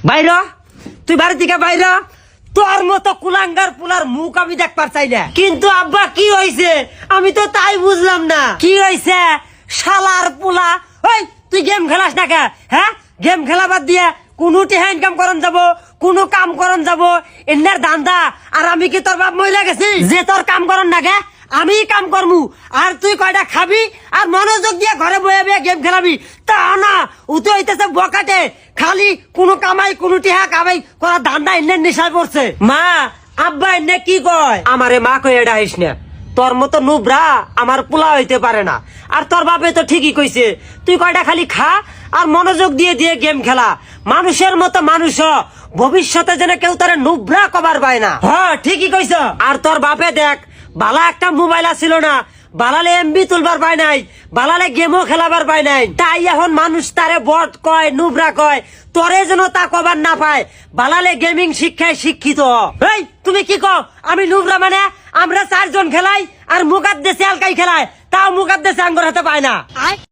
বাইর তুই বাড়ি থেকে বাইর। তোর মতো কুলাঙ্গার পুলার মুখ আমি দেখবার চাই না। কিন্তু আব্বা কি হয়েছে আমি তো তাই বুঝলাম না। কি হয়েছে শালার পুলা? ওই তুই গেম খেলাস না কে? হ্যাঁ, গেম খেলা বাদ দিয়ে কোন টিহা ইনকাম করন যাব, কোন কাম করন যাব এনার দান্দা। আর আমি কি তোর বাপ মহিলা গেছি যে তোর কাম করন না গে? আমি কাম করমু আর তুই কয়টা খাবি আর মনোযোগ দিয়ে ঘরে বয়ে বয়ে গেম খেলাবি। তা না, উঠে হইতেছে বকাটে, খালি কোনো কামাই কোনো টিহা কামাই করা ধান্দা এনে নেশায় পড়ছে। মা আব্বা এনে কি কয়? আমারে মা কই এটা হইস না। তোর মতো নুবরা আমার পোলা হইতে পারে না। আর তোর বাপে তো ঠিকই কইছে, তুই কয়টা খালি খা আর মনোযোগ দিয়ে দিয়ে গেম খেলা। মানুষের মতো মানুষ ভবিষ্যতে যেন কেউ তারে নুবরা কবার পায় না। হ্যাঁ ঠিকই কইছ। আর তোর বাপে দেখ, বালা একটা মোবাইল ছিল না, বালালে এমবি তুলবার পায় নাই, বালালে গেমও খেলাবার পায় নাই। তাই এখন মানুষ তারে বট কয়, নুবরা কয়। তোরে যেন তা কবার না পায়, বালালে গেমিং শিক্ষায় শিক্ষিত। এই তুমি কি কও আমি নুবরা? মানে আমরা 4 জন খেলাই আর মুকাদ্দেসে আলকাই খেলায়, তাও মুকাদ্দেসে আঙ্গুর হাতে পায় না।